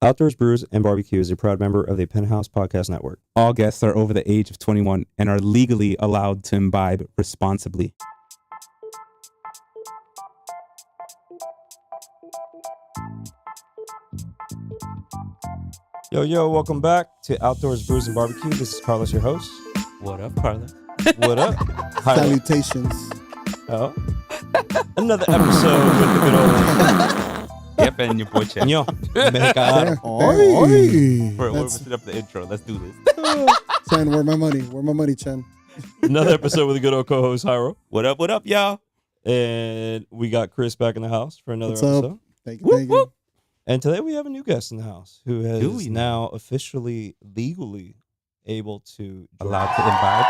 Outdoors Brews and BBQ is a proud member of the Penthouse Podcast Network. All guests are over the age of 21 and are legally allowed to imbibe responsibly. Yo, welcome back to Outdoors Brews and BBQ. This is Carlos, your host. What up, Carla? What up? Hi. Salutations. Oh. Another episode with the good old... Yep, and your boy Chen. Yo, me cagaron. We're setting up the intro. Let's do this. Chen, where my money? Where my money, Chen? Another episode with the good old co-host, Hyro. What up, y'all? And we got Chris back in the house for another What's episode. up? Thank you. And today we have a new guest in the house who Do we is now officially, legally able to... Allowed to imbibe.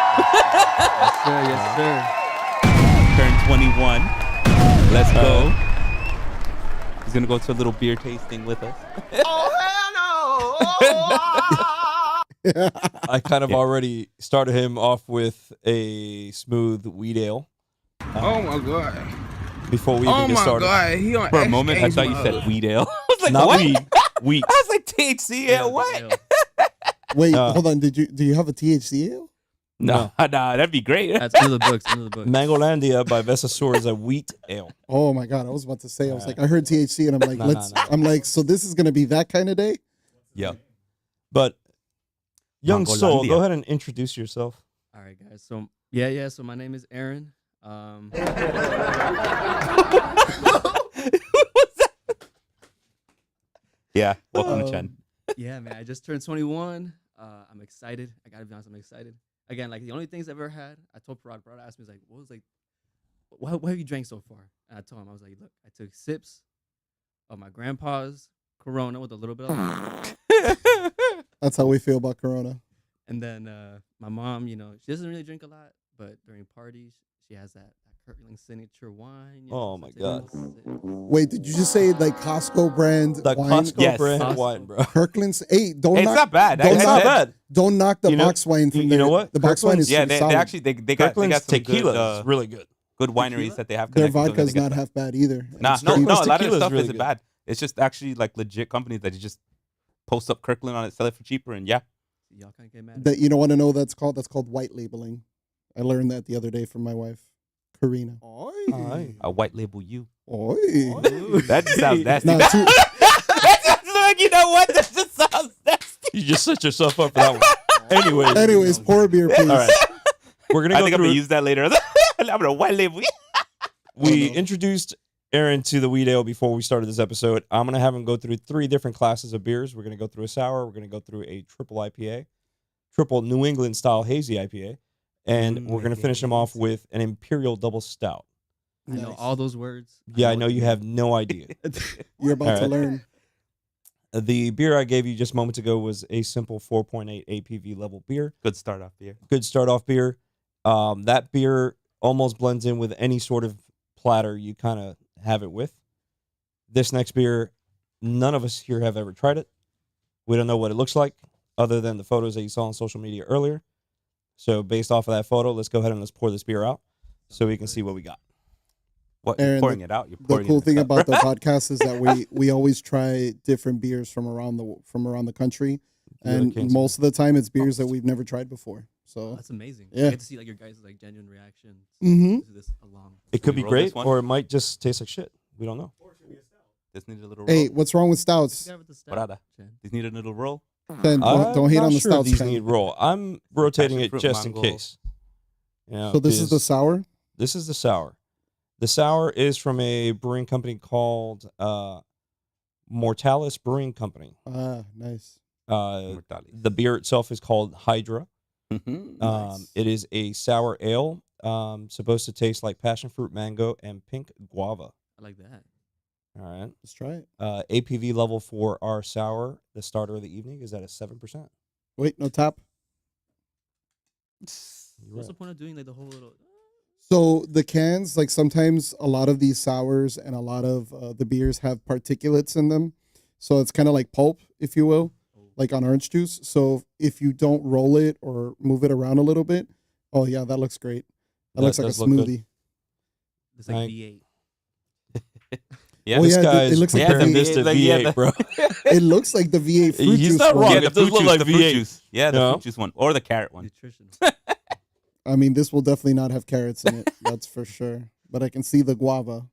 Yes, sir. Turn 21. Let's go. He's going to go to a little beer tasting with us. I kind of already started him off with a smooth wheat ale. Oh my god. Before we even get started. He on For a moment, I thought you extra said wheat ale. I was like, Not what? weed. Wheat. I was like, THC ale, what? Wait, hold on. Do you have a THC ale? No, that'd be great. That's under the books. Mangolandia by Vesasaur is a wheat ale. Oh my god, I was about to say. I was like, I heard THC, and I'm like, No. I'm like, so this is gonna be that kind of day. Yeah. But young soul, Mangolandia. go ahead and introduce yourself. All right, guys. So yeah. So my name is Aaron. Yeah, welcome to Chen. Yeah, man. I just turned 21. I'm excited. I gotta be honest. I'm excited. Again, like the only things I've ever had. I told Parad asked me, he's like, what was like, what have you drank so far? And I told him, I was like, look, I took sips of my grandpa's Corona with a little bit of, That's how we feel about Corona. and then my mom, she doesn't really drink a lot, but during parties, she has that Kirkland signature wine. Oh, my God. Wait, did you just say like Costco brand The wine? Costco Yes. brand Costco. wine, bro. Kirkland's. Hey, don't It's knock. not bad. Don't It's knock- not bad. Don't knock the You know- box wine from you there. know what? The box wine is Yeah, they solid. actually they got Kirkland's some tequila good, is really good. good wineries Tequila? that they have. Their connected to them vodka's that they not get- half bad either. Nah, It's no, cheap. a lot of Tequila's their stuff really isn't good. bad. It's just actually like legit companies that you just post up Kirkland on it, sell it for cheaper, and yeah. Y'all can't get mad. That you don't want to know that's called? That's called white labeling. I learned that the other day from my wife, Karina. Aye. A white label you. Oi. That just sounds nasty. Nah, That too- just like, you know what? That just sounds nasty. You just set yourself up for that one. Anyways, pour a beer, please. All right. We're going to I go think I'm through. gonna use that later. I'm gonna white label you. We no. introduced Aaron to the wheat ale before we started this episode. I'm going to have him go through 3 different classes of beers. We're going to go through a sour. We're going to go through a triple IPA, triple New England style hazy IPA, and we're going to finish him off with an imperial double stout. I know Nice. all those words. Yeah, I know you have no idea. You're about All to right. learn. The beer I gave you just moments ago was a simple 4.8 APV level beer. Good start off here. Good start off beer. That beer almost blends in with any sort of platter you kind of have it with. This next beer, none of us here have ever tried it. We don't know what it looks like other than the photos that you saw on social media earlier. So based off of that photo, let's go ahead and let's pour this beer out so we can see what we got. What? Aaron, You're pouring it out. You're The pouring it cool in thing cup. about the podcast is that we always try different beers from around the country, and can't see most of the time it's beers that we've never tried before. So That's amazing. Yeah. You get to see like your guys' like genuine reactions Mhm. to this along. It could we be roll this great one? or it might just taste like shit. We don't know. This needed a little hey, roll. what's wrong with stouts? Yeah, with the stout, Brother. Chen. These need a little roll. Then don't hate I'm on the not sure if stouts. these Ken. need roll. I'm rotating Passion it fruit, just in mango. case. Yeah, So this is the 'cause sour. This is the sour. The sour is from a brewing company called Mortalis Brewing Company. Ah, nice. The beer itself is called Hydra. Nice. It is a sour ale, supposed to taste like passion fruit, mango, and pink guava. I like that. All right. Let's try it. APV level for our sour, the starter of the evening, is at a 7%. Wait, no tap. What's the point of doing like the whole little? So the cans, like sometimes a lot of these sours and a lot of the beers have particulates in them. So it's kind of like pulp, if you will, like on orange juice. So if you don't roll it or move it around a little bit, oh yeah, that looks great. That looks like a does look good. smoothie. It's like Right. V8. Yeah. Well, This yeah, guy's it looks like comparing the this to V8, like, yeah, V8, bro. It looks like the V8 fruit He's juice not one. wrong. Yeah, It the does fruit look juice, like the fruit V8. juice. Yeah, the No. fruit juice one or the carrot one. Nutritional. I mean, this will definitely not have carrots in it. That's for sure. But I can see the guava.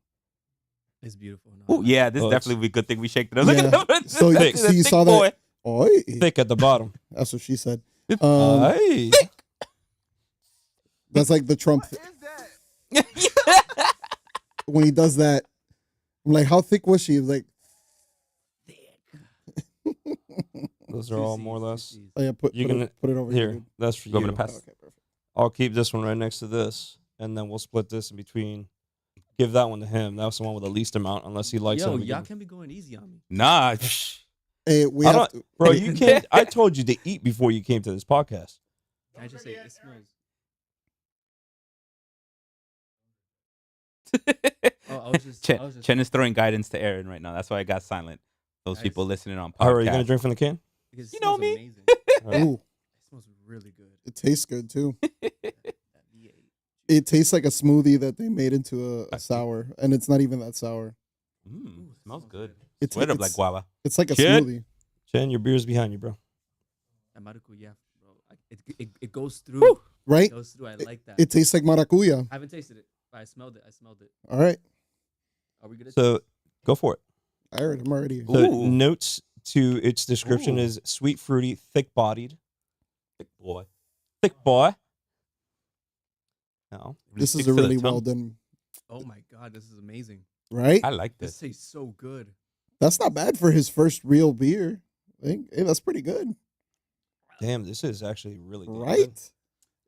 It's beautiful. No, I Oh like yeah, it. this Oh, definitely would be a good thing we shake it up. Look Yeah. at that. So- That's so a you thick saw that- boy. Oi. Thick at the bottom. That's what she said. Aye. That's like the Trump. When he does that, I'm like, how thick was she? He was like, Those are all more or less. oh yeah, put You it, can- put it over Here, here. that's for You want you. me to pass? Okay, perfect. I'll keep this one right next to this, and then we'll split this in between. Give that one to him. That was the one with the least amount, unless he likes Yo, it. y'all can't be going easy on me. Nah. Hey, we I have don't- to, Bro, you can't. I told you to eat before you came to this podcast. Can I just say it smells? Oh, I was just. I was just Chen is throwing guidance to Aaron right now. That's why I got silent. Those Nice. people listening on podcast. All right, you gonna drink from the can? because it You know smells me. Amazing. All right. ooh, It smells really good. it tastes good too. That V8. It tastes like a smoothie that they made into a sour, and it's not even that sour. Mm, Ooh, it smells good. It's Sweat up like guava. It's like a Shit. smoothie. Chen, your beer's behind you, bro. That maracuya, bro. It goes through. Woo. Right? It goes through. I like that. It tastes like maracuya. I haven't tasted it, but I smelled it. I smelled it. All right. Are we good? So go for it. I'm already. So Ooh. notes to its description Ooh. is sweet, fruity, thick-bodied. Thick boy. Thick boy. No. This is Sticks a to the really tongue. well done, Oh my god, this is amazing. right? I like This this. tastes so good. That's not bad for his first real beer. I think hey, that's pretty good, Damn, this is actually really good. right?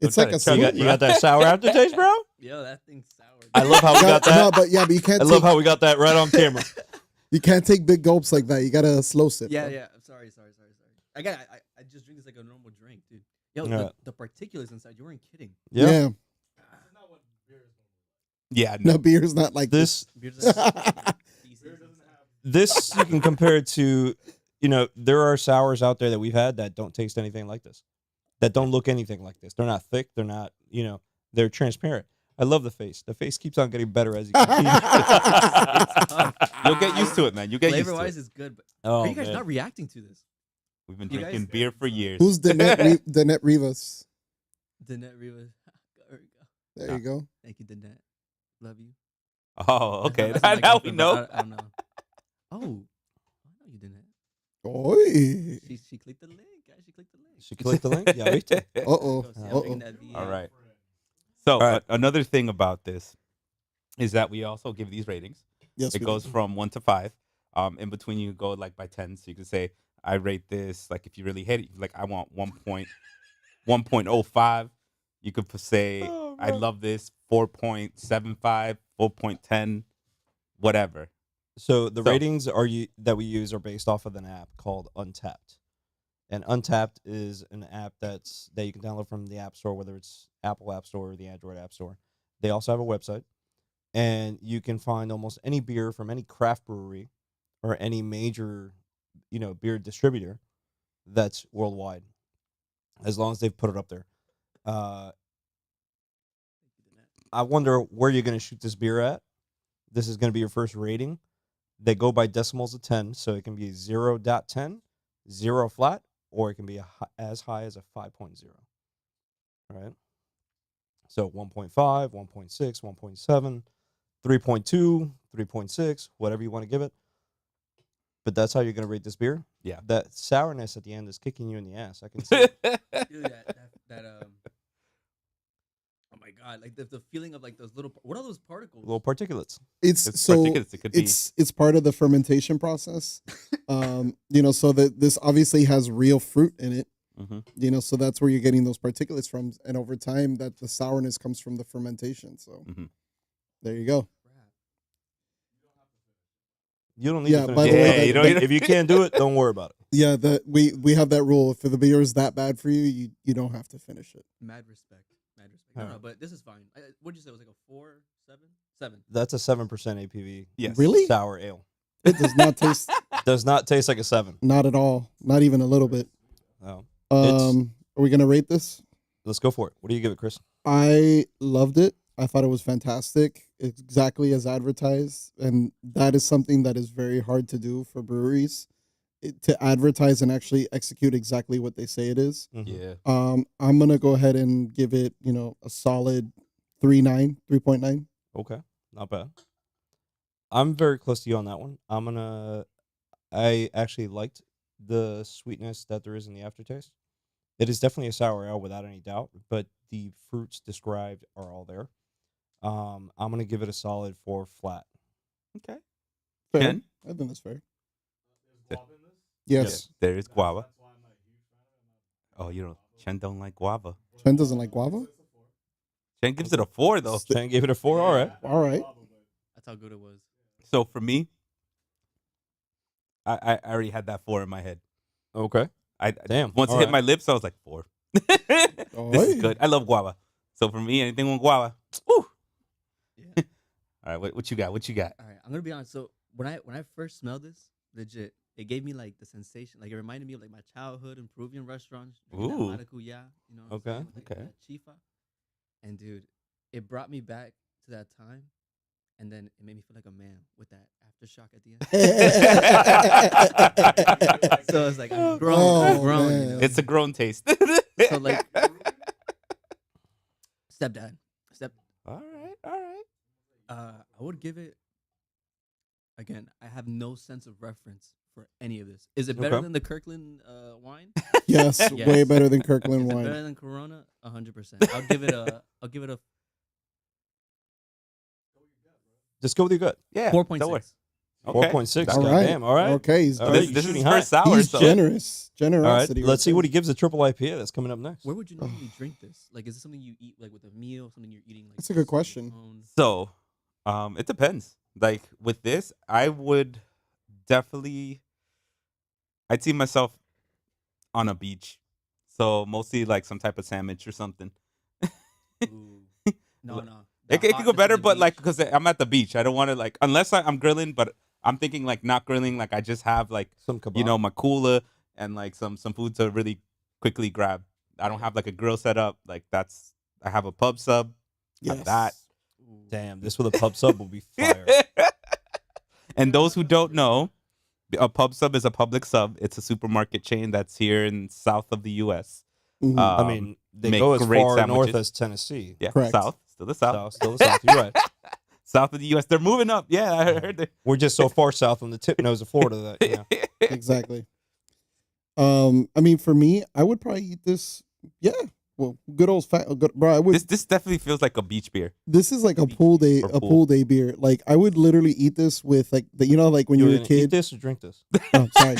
It's try like to a chug You it. got, smoothie. you got that sour aftertaste, bro? Yo, that thing's sour. I love how we got that. No, but yeah, but you can't. I love how we got that right on camera. you can't take big gulps like that. You gotta slow sip. Yeah, bro. yeah. I'm sorry. I just drink this like a normal drink, dude. Yo, Yeah. the particulates inside. You weren't kidding. Yeah. Yeah. Yeah. No. No, beer is not like This Beer doesn't have feces inside. this you can compare it to, there are sours out there that we've had that don't taste anything like this. That don't look anything like this. They're not thick. They're not, they're transparent. I love the face. The face keeps on getting better as you continue. You'll get used to it, man. You get used Flavor to wise, it. it's good. But Oh, are you guys man. not reacting to this? We've been You drinking guys- beer for years. Who's Danette Rivas? Danette Rivas. There we go. There you go. Thank you, Danette. Love you. Oh, okay. That's not my Now we girlfriend, know. but I don't know. Oh, I know you didn't. Oi. She clicked the link, guys. She clicked the link. She clicked the link. Yeah, wait. Uh-oh. Go see, I'm Uh-oh. making that V8. All right. So All right. another thing about this is that we also give these ratings. Yes. It we goes do. from 1 to 5. In between, you go like by 10. So you can say, I rate this, like if you really hit it, like I want 1.05. You could say, Oh, I bro. love this, 4.75, 4.10, whatever. So the So- ratings that we use are based off of an app called Untapped. And Untapped is an app that you can download from the App Store, whether it's Apple App Store or the Android App Store. They also have a website, and you can find almost any beer from any craft brewery or any major, beer distributor that's worldwide, as long as they've put it up there. I wonder where you're going to shoot this beer at. This is going to be your first rating. They go by decimals of 10, so it can be 0.10, 0 flat, or it can be as high as a 5.0. All right? So 1.5, 1.6, 1.7, 3.2, 3.6, whatever you want to give it. But that's how you're going to rate this beer. Yeah. That sourness at the end is kicking you in the ass. I can see it. Dude, oh my god, like the feeling of like those little. What are those particles? Little particulates. It's It's so particulates. It could be. it's part of the fermentation process. So that this obviously has real fruit in it. Mhm. So that's where you're getting those particulates from, and over time, that the sourness comes from the fermentation. So Mhm. there you go. You don't need Yeah, to finish by it. the way, Yeah, that- you don't- If you can't do it, don't worry about it. Yeah, that we have that rule. If the beer is that bad for you, you don't have to finish it. Mad respect. No, Alright. but this is fine. What'd you say? It was like a 4, 7, 7. That's a 7% APV Yes. Really? sour ale. It does not taste Does not taste like a 7. not at all, not even a little bit. No. Are we gonna rate this? Let's go for it. What do you give it, Chris? I loved it. I thought it was fantastic. It's exactly as advertised, and that is something that is very hard to do for breweries, to advertise and actually execute exactly what they say it is. Mhm. Yeah. I'm gonna go ahead and give it, a solid 3.9. Okay, not bad. I'm very close to you on that one. I actually liked the sweetness that there is in the aftertaste. It is definitely a sour ale without any doubt, but the fruits described are all there. I'm gonna give it a solid 4 flat. Okay. Fair. Ken? I think that's fair. Yeah. Yes. There is guava. Oh, Chen don't like guava. Chen doesn't like guava. Chen gives it a 4 though. Chen gave it a 4. All right. All right. That's how good it was. So for me, I already had that 4 in my head. Okay. Damn. Once it All hit right. my lips, I was like 4. This is Oi. good. I love guava. So for me, anything with guava. Woo. Yeah. All right, what you got? What you got? All right, I'm gonna be honest. So when I first smelled this, legit, it gave me like the sensation, like it reminded me of like my childhood in Peruvian restaurants. drinking that Ooh. maracuya, you know. What I'm Okay, saying, with, like, okay. that chifa, and dude, it brought me back to that time, and then it made me feel like a man with that aftershock at the end. So it's like I'm grown, I'm Oh, grown. You man. know? It's a grown taste. So like stepdad, All right. I would give it. Again, I have no sense of reference for any of this. Is it better Okay. than the Kirkland wine? Yes, Yes. way better than Is Kirkland it wine. better than Corona? 100%. I'll give it a Just go with your gut. Yeah. 4.6. don't worry. 4.6. All right. Damn. All right. Okay, he's All This, right, this is shooting his high. first sour. he's So generous. All right. Generosity. Let's see right what he gives the triple IPA that's coming up next. Where would you normally drink this? Like, is it something you eat like with a meal? Something you're eating like? That's a good just on your question. own? So, it depends. Like with this, I would definitely. I'd see myself on a beach, so mostly like some type of sandwich or something. Ooh. No, no. It The could go hotness of better, the but like beach. because I'm at the beach, I don't want to like unless I'm grilling. But I'm thinking like not grilling. Like I just have like Some kebab. my cooler and like some food to really quickly grab. I don't have like a grill set up. Like I have a pub sub. Yes. Have that. Ooh. Damn, this with a pub sub will be fire. And those who don't know, a pub sub is a public sub. It's a supermarket chain that's here in south of the U.S. Mhm. I mean, they make go as great far north sandwiches. as Tennessee. Yeah, Correct. south, still the south, South, still the south. You're right. south of the U.S. They're moving up. Yeah, I heard that. We're just so far south on the tip nose of Florida that Exactly. I mean, for me, I would probably eat this. Yeah. Well, good old good, bro. I would. This definitely feels like a beach beer. This is like a Beach pool day, or a pool. pool day beer. Like I would literally eat this with like like when you were a Eat kid. this or drink this. Oh, sorry.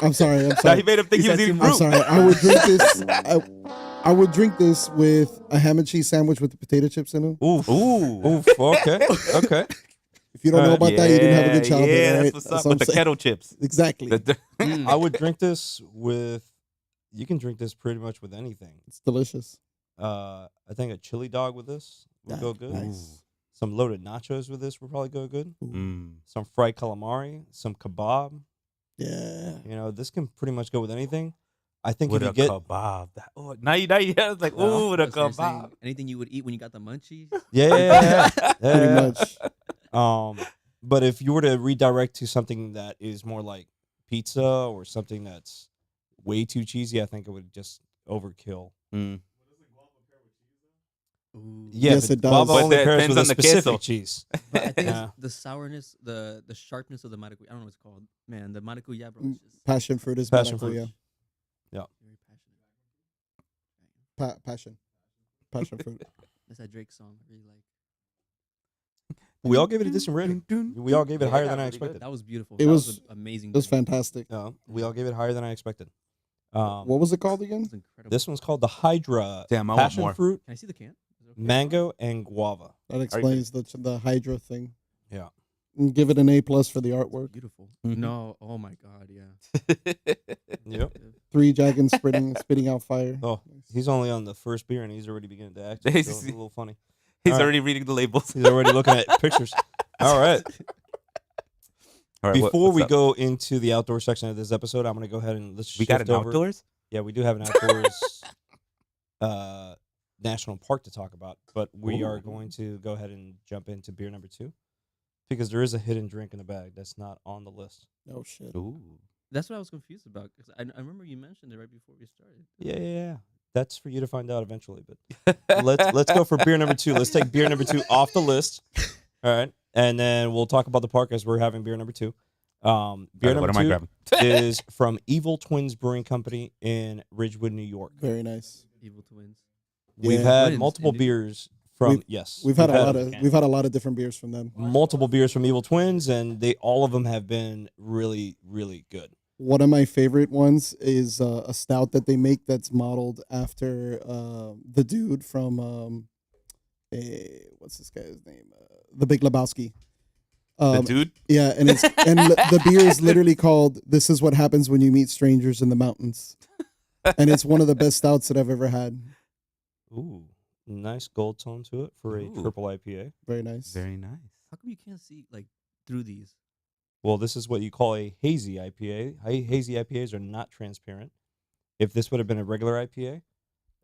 I'm sorry. I'm Now he sorry. made him think He he was said eating too I'm fruit. sorry. I would drink this. I would drink this with a ham and cheese sandwich with the potato chips in it. Oof. Ooh. Oof. Okay. Okay. If you don't know about that, you didn't have a good childhood. Yeah, right? that's what's up what with I'm the saying. kettle chips. Exactly. Mm. I would drink this with. You can drink this pretty much with anything. It's delicious. I think a chili dog with this would go good. Nice. Some loaded nachos with this would probably go good. Mm. Some fried calamari, some kebab. Yeah. This can pretty much go with anything. I think With if a you get kebab. Now you I was like, Yeah. ooh, with a So you're saying kebab. anything you would eat when you got the munchies? yeah, Pretty much. But if you were to redirect to something that is more like pizza or something that's way too cheesy, I think it would just overkill. Mm. Ooh. Yeah, Yes, but it does. Baba But only that pairs with a depends on the specific queso. cheese. But I think Yeah. it's the sourness, the sharpness of the maracuya. I don't know what it's called. Man, the maracuya, bro, Mm, is just Passion fruit is Passion maracuya. fruit. very passionate. Passion fruit. That's that Drake song. I really like. We all gave it a decent rating. We all gave it higher than I really good. expected. That was beautiful. It That was- an amazing. It was drink. fantastic. No, we all gave it higher than I expected. What was it called again? That was incredible. This one's called the Hydra. Damn, I want Passion more. fruit, Can I see the can? Is it okay? mango, and guava. That explains the Hydra thing. Yeah. And give it an A+ for the It's artwork. beautiful. Mhm. No, oh my god, yeah. Yep. 3 dragons spitting out fire. Oh, he's only on the first beer and he's already beginning to act. He's- It's a little funny. He's All right. already reading the labels. He's already looking at pictures. All right. All right, Before what's we up? go into the outdoor section of this episode, I'm going to go ahead and let's we got shift an over. outdoors. Yeah, we do have an outdoors national park to talk about, but we are Ooh. going to go ahead and jump into beer number 2 because there is a hidden drink in the bag that's not on the list. Oh shit. Ooh. That's what I was confused about. 'Cause I remember you mentioned it right before we started. Yeah. That's for you to find out eventually. But let's go for beer number 2. Let's take beer number 2 off the list. All right, and then we'll talk about the park as we're having beer number 2. Beer What number am I 2 grabbing? is from Evil Twins Brewing Company in Ridgewood, New York. Very nice. Evil Twins. We've Yeah. had Twins, multiple indeed. beers from We've- yes. We've had a lot of different beers from them. multiple beers from Evil Twins, and all of them have been really, really good. One of my favorite ones is a stout that they make that's modeled after the dude from what's this guy's name? The Big Lebowski. The dude? Yeah, and the beer is literally called "This is what happens when you meet strangers in the mountains," and it's one of the best stouts that I've ever had. Ooh, nice gold tone to it for a Ooh. triple IPA. Very nice. Very nice. How come you can't see like through these? Well, this is what you call a hazy IPA. Hazy IPAs are not transparent. If this would have been a regular IPA,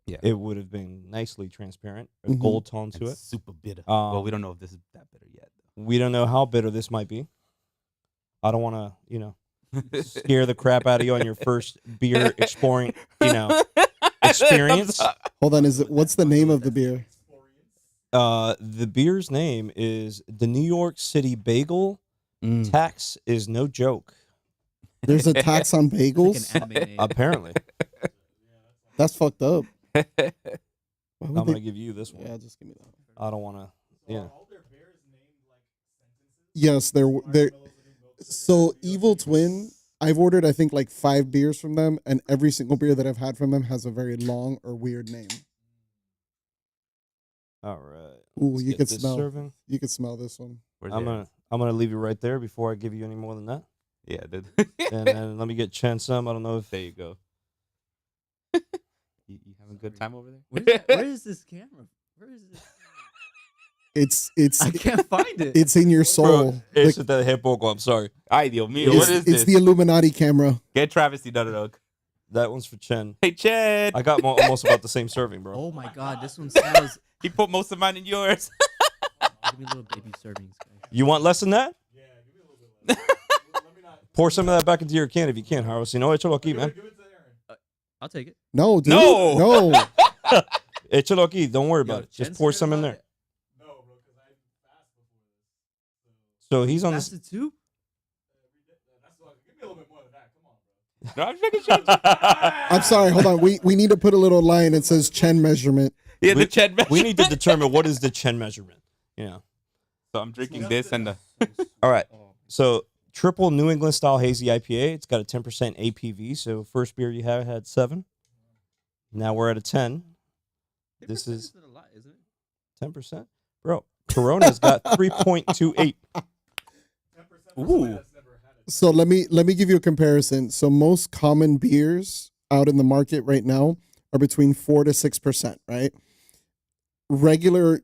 Yeah. it would have been nicely transparent, a Mhm. gold tone to And it. super bitter. Um, Well, we don't know if this is that bitter yet. We don't know how bitter this might be. I don't want to, Though. scare the crap out of you on your first beer exploring, experience. Hold on, what's the name of the beer? The beer's name is the New York City Bagel. Mm. Tax is no joke, There's a tax on Like bagels. an anime name. apparently. That's fucked up. Why would I'm they- going to give you this one. Yeah, just give me that. I don't want to, yeah. Yes, they're. So Evil Twin, I've ordered I think like 5 beers from them, and every single beer that I've had from them has a very long or weird name. All right. Ooh, Let's you get could this smell. serving. You could smell this one. Where's I'm the- gonna leave you right there before I give you any more than that. Yeah, dude. And then let me get Chen some. I don't know if There you go. You having a good time over there? Where is this camera? Where is this? It's I can't find it. it's in your soul. Bro, it's the head vocal. I'm sorry. Ay, Dios mío. It's, What is it's this? the Illuminati camera. Get Travis the Dog. That one's for Chen. Hey, Chad. I got almost about the same serving, bro. Oh my god, this one smells. He put most of mine in yours. Give me little baby servings, guys. You want less than that? Yeah, give me a little bit less. Pour some of that back into your can if you can, Harold. You know, échalo aquí, man. I'll take it. No, dude. No. No. Échalo aquí. Don't worry about Yo, it. Just Chen's pour scared some in about there. it. So he's on That's this. it too. No, I'm making sure. I'm sorry. Hold on. We need to put a little line that says Chen measurement. Yeah, the Chad measure. We need to determine what is the Chen measurement. Yeah. So I'm drinking this and the. All right. So triple New England style hazy IPA. It's got a 10% APV. So first beer you had 7. Now we're at a 10. This is a lot, isn't it? 10%. Bro, Corona's got 3.28. Ooh. So let me give you a comparison. So most common beers out in the market right now are between 4 to 6%, right? Regular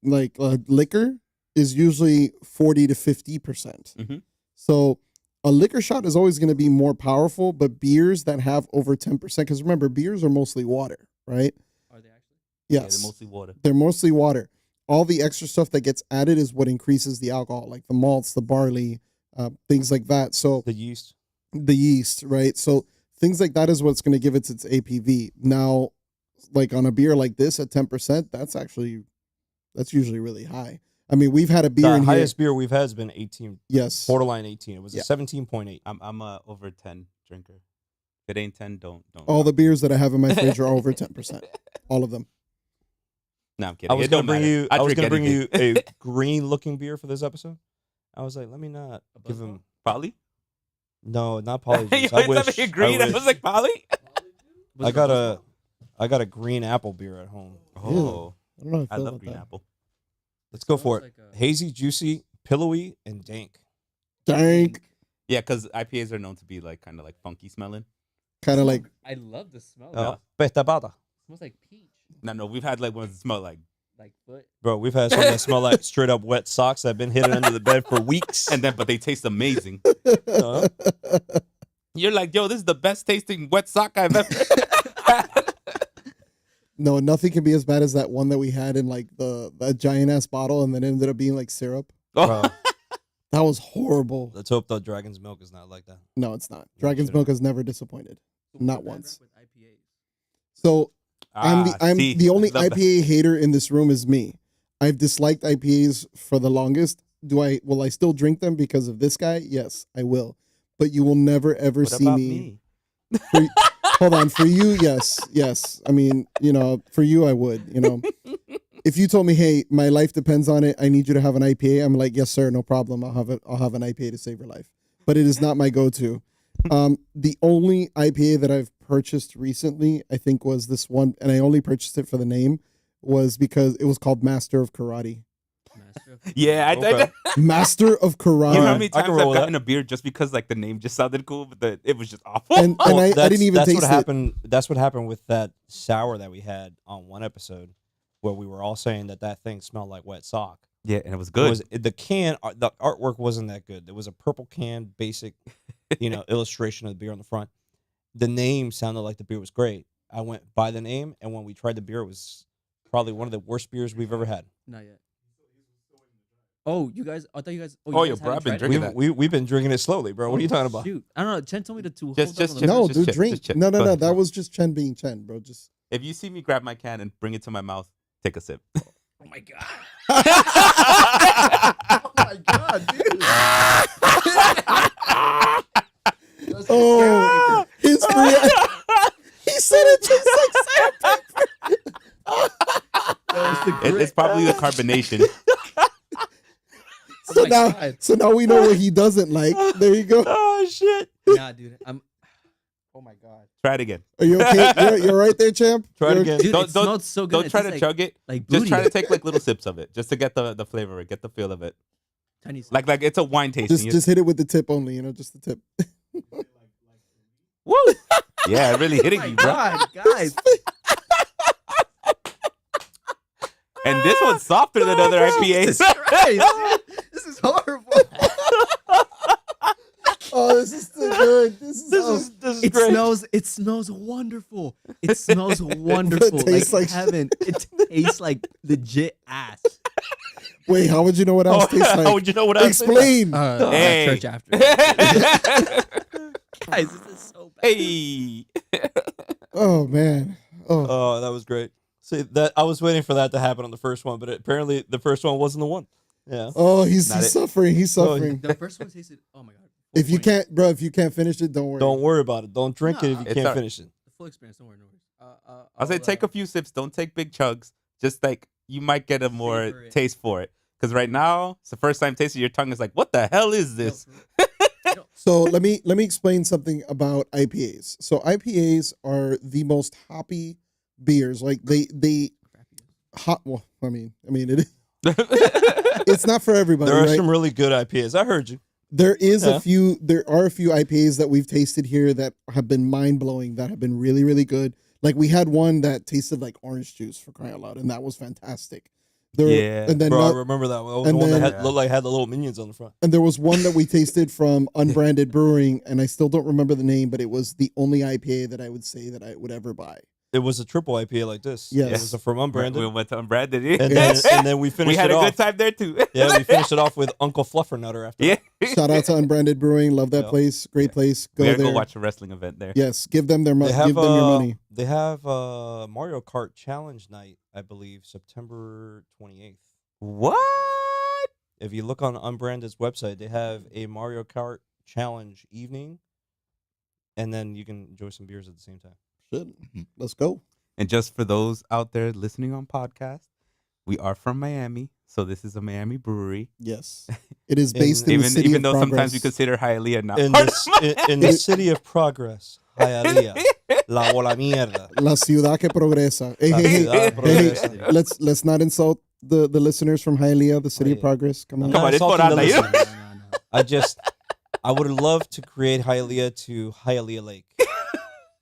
liquor is usually 40 to 50%. Mhm. So a liquor shot is always going to be more powerful, but beers that have over 10%, because remember, beers are mostly water, right? Are they actually? Yeah, Yes. they're mostly water. They're mostly water. All the extra stuff that gets added is what increases the alcohol, like the malts, the barley, things like that. So The yeast. the yeast, right? So things like that is what's going to give it its APV. Now, like on a beer like this at 10%, that's usually really high. I mean, we've had a beer The in highest beer we've had has been 18, here. Yes. borderline 18. It was Yeah. a 17.8. I'm a over 10 drinker. If it ain't 10, don't. All the beers that I have in my fridge are over 10%. All of them. No, I'm kidding. I was It don't gonna bring matter. you. I was drink gonna bring you anything. a green looking beer for this episode. I was like, let me not give him. Polly. No, not polyjuice. Yo, I it's wish. something green. I wish. was like, Polly. I got a green apple beer at home. Oh, I don't know how I I feel love about green that. apple. Let's go for it. Smells like a- Hazy, juicy, pillowy, and dank. Dank. Yeah, because IPAs are known to be like kind of like funky smelling. Kind of like, I love the smell. Yeah. It Petabada. smells like peach, No, we've had like ones that smell like, like foot. Bro, we've had some that smell like straight up wet socks that have been hidden under the bed for weeks. but they taste amazing. Uh, You're like, yo, this is the best tasting wet sock I've ever had. No, nothing can be as bad as that one that we had in like the giant ass bottle, and then it ended up being like syrup. Bro, That was horrible. let's hope the Dragon's Milk is not like that. No, it's not. Yeah, Dragon's should've Milk been. has never disappointed. Not Bad once. rep with IPAs. So I'm see, the only love that. IPA hater in this room is me. I've disliked IPAs for the longest. Will I still drink them because of this guy? Yes, I will. But you will never ever What see about me. me? Hold on, for you, yes. I mean, for you, I would. If you told me, hey, my life depends on it, I need you to have an IPA, I'm like, yes, sir, no problem. I'll have it. I'll have an IPA to save your life. But it is not my go-to. The only IPA that I've purchased recently, I think, was this one, and I only purchased it for the name, was because it was called Master of Karate. Master of- Yeah, Okay. Master of You know how Karate. many I can times roll I've with gotten a beer just because like the name just sounded cool, but it was just awful. And I didn't even that's taste what it. happened. That's what happened with that sour that we had on one episode, where we were all saying that thing smelled like wet sock. Yeah, and it was It good. was the can. The artwork wasn't that good. There was a purple can, basic, illustration of the beer on the front. The name sounded like the beer was great. I went by the name, and when we tried the beer, it was probably one of the worst beers we've ever had. Not yet. Oh, you guys! I thought you guys. Oh, you yeah, guys bro, haven't I've been tried it? drinking We've been drinking it slowly, bro. What are you talking about? Shoot, I don't know. Chen told me to hold Just on chip. the No, Just dude, chip, drink. just chip. No, Go ahead. that was just Chen being Chen, bro. Just If you see me grab my can and bring it to my mouth, take a sip. Oh my god! Oh my god, dude! oh, his reaction. He said it just like sandpaper. It's probably the carbonation. So my now, God. so now we know what he doesn't like. There you go. Oh shit! Nah, dude. Oh my god, Try it again. Are you okay? You're right there, champ. Try it You're- again. dude! Don't- It smells so good. Don't try to chug it. like Just booty. try to take like little sips of it, just to get the flavor, get the feel of it. Tiny sip. Like it's a wine tasting. Just hit it with the tip only. Just the tip. Woo! Yeah, really Oh hitting my you, bro. god, guys! And this one's softer than other Jesus IPAs. Christ, dude. This is horrible. Oh, this is too good. This is It great. smells wonderful. It smells wonderful. tastes like like heaven. It tastes like legit ass. Wait, how would you know what else tastes How like? would you know what I was saying? Explain. Hey. Church after. Guys, this is so bad. Hey. Oh man. Oh, Oh, that was great. See that I was waiting for that to happen on the first one, but apparently the first one wasn't the one. Yeah. oh, he's Not it. suffering. He's Oh, suffering. The first one tasted. Oh my god. If you 4.8. can't, bro, if you can't finish it, don't worry. Don't worry about it. Don't drink it if you It's can't all- finish it. The full experience. Don't worry. No worries. I'll say take a few sips. Don't take big chugs. Just like you might get a more Savor it. taste for it. Because right now, it's the first time tasting. Your tongue is like, what the hell is this? So let me explain something about IPAs. So IPAs are the most hoppy beers. Like they hot. Well, I mean it. It's not for everybody. There are right? some really good IPAs. I heard you. There is Yeah. a few. There are a few IPAs that we've tasted here that have been mind blowing. That have been really, really good. Like we had one that tasted like orange juice, for crying out loud, and that was fantastic. There, Yeah. and then Bro, I not- remember that one. That was and the one that then- had, looked like had the little minions on the front. and there was one that we tasted from Unbranded Brewing, and I still don't remember the name, but it was the only IPA that I would say that I would ever buy. It was a triple IPA like this. Yes. It was from Unbranded. We went to Unbranded. And Yes. then we finished We had it a off. good time there too. Yeah, we finished it off with Uncle Fluffernutter after Yeah. that. Shout out to Unbranded Brewing, love that Yeah. place, great place. Go We gotta there. go watch a wrestling event there. Yes, give them their They money. have Give them your money. They have Mario Kart Challenge Night, I believe, September 28th. What? If you look on Unbranded's website, they have a Mario Kart Challenge evening, and then you can enjoy some beers at the same time. Shit. Let's go. And just for those out there listening on podcast, we are from Miami, so this is a Miami brewery. Yes, it is based in the Even city even of though progress. sometimes we consider Hialeah not In part the, of in the city of progress, Hialeah, la bola mierda. La ciudad que progresa. Hey, La hey, hey, ciudad hey, progresa. let's not insult the listeners from Hialeah, the city Oh, of yeah. progress. Come on. Come on, it's insulting por the ahí. listeners. I would love to create Hialeah to Hialeah Lake.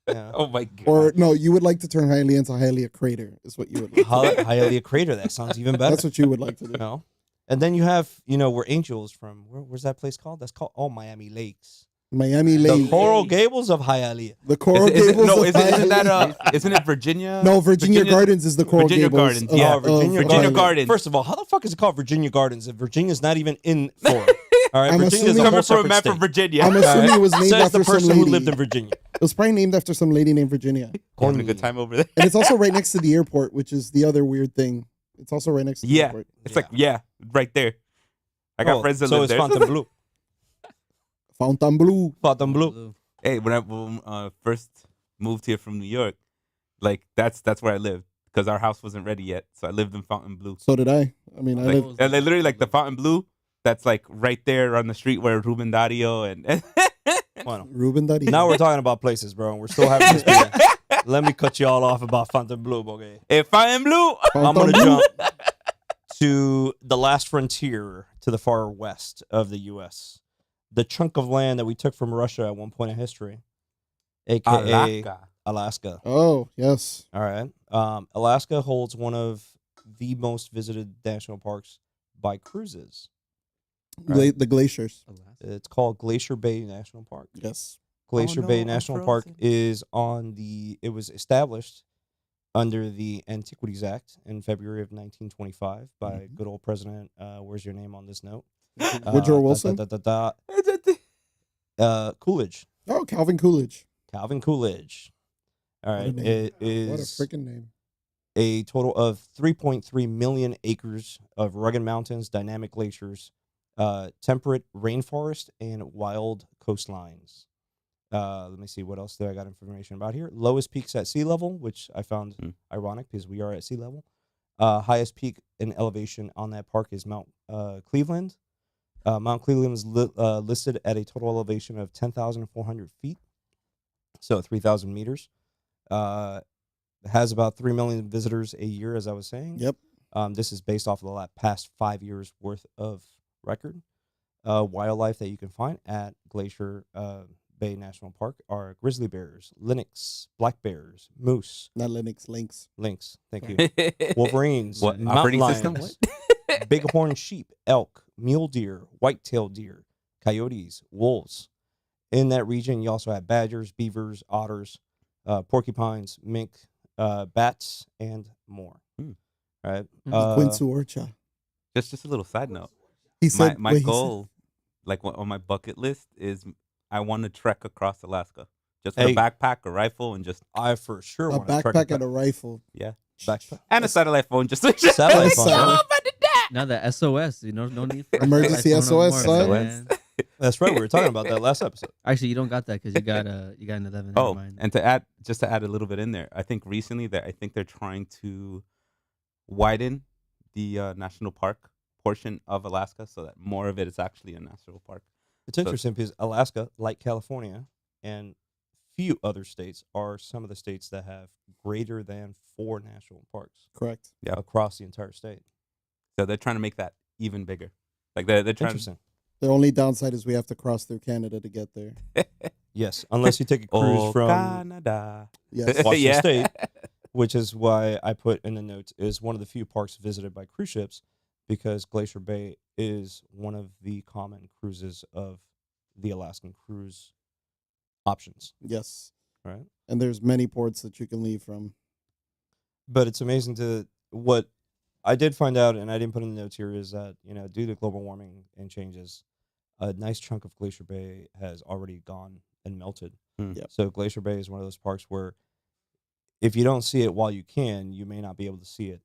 Yeah. Oh my god. Or no, you would like to turn Hialeah into Hialeah Crater, is what you would like. Hialeah Crater. That sounds even better. That's what you would like to You do. know? And then you have, where Angel's from. Where's that place called? That's called Miami Lakes. Miami The Lake. Coral Gables of Hialeah. The Coral Is it, Gables. no, of isn't that Hialeah. isn't it Virginia? No, Virginia Gardens is the Coral Virginia Gables. Gardens, of- yeah. Oh, Virginia, of Virginia Hialeah. Gardens. First of all, how the fuck is it called Virginia Gardens if Virginia's not even in Florida? All right, I'm Virginia's assuming- a whole Coming from a separate man state. from Virginia. I'm assuming it was named Says after the some person lady. who lived in Virginia. It was probably named after some lady named Virginia. Having a good time over there. And it's also right next to the airport, which is the other weird thing. It's also right next to the Yeah. airport. It's like, yeah, right there. I got friends that so live it's there. Fontainebleau. Fontainebleau. Fontainebleau. Hey, when I first moved here from New York, like that's where I lived because our house wasn't ready yet. So I lived in Fontainebleau. So did I. I mean, I Like, live. and they literally like the Fontainebleau. That's like right there on the street where Ruben Dario and Bueno, Ruben Darío. now we're talking about places, bro, and we're still having this beer. Let me cut you all off about Fontainebleau, okay? Fontainebleau. I'm going to Fontainebleau. jump to the last frontier to the far west of the U.S. The chunk of land that we took from Russia at one point in history, a.k.a. Alaska. Oh, yes. All right. Alaska holds one of the most visited national parks by cruises. Right. The glaciers. It's called Glacier Bay National Park. Yes. Glacier no, Bay I'm National Park frozen. is it was established under the Antiquities Act in February of 1925 by good old President, where's your name on this note? Woodrow Wilson. Coolidge. Oh, Calvin Coolidge. Calvin Coolidge. All What a right. name. It What a is freaking name. a total of 3.3 million acres of rugged mountains, dynamic glaciers, temperate rainforest, and wild coastlines. Let me see what else do I got information about here. Lowest peaks at sea level, which I found ironic because we are at sea level. Highest peak in elevation on that park is Mount Cleveland. Mount Cleveland is listed at a total elevation of 10,400 feet, so 3,000 meters. Has about 3 million visitors a year, as I was saying. Yep. This is based off of the past 5 years worth of record. Wildlife that you can find at Glacier Bay National Park are grizzly bears, lynx, black bears, moose, Not Linux, Lynx. lynx, thank you, wolverines, What mountain operating system? lions, bighorn sheep, elk, mule deer, white-tailed deer, coyotes, wolves. In that region, you also have badgers, beavers, otters, porcupines, mink, bats, and more. Hmm. Right? Quincy Orcha. Just a little side note. He said, My wait, he said- goal, like on my bucket list, is I want to trek across Alaska. Just with Hey. a backpack, a rifle, and just I for sure a want to backpack and a rifle. yeah, backpack. and a satellite phone. Just Satellite phone, Satellite. really? Now the SOS, no need for Emergency iPhone no SOS, more, son. man. That's right. We were talking about that last episode. Actually, you don't got that because you got an 11. Oh, Never mind. and to add a little bit in there, I think recently that I think they're trying to widen the national park portion of Alaska so that more of it is actually a national park. It's interesting because Alaska, like California and few other states, are some of the states that have greater than 4 national parks Correct. across the entire state. So they're trying to make that even bigger. Like they're trying. Interesting. The only downside is we have to cross through Canada to get there. Yes, unless you take a cruise Oh, from Canada. Yes. Washington Yeah. State, which is why I put in the notes is one of the few parks visited by cruise ships because Glacier Bay is one of the common cruises of the Alaskan cruise options, Yes. right? And there's many ports that you can leave from. But it's amazing to what I did find out, and I didn't put in the notes here, is that, due to global warming and changes, a nice chunk of Glacier Bay has already gone and melted. Yep. So Glacier Bay is one of those parks where if you don't see it while you can, you may not be able to see it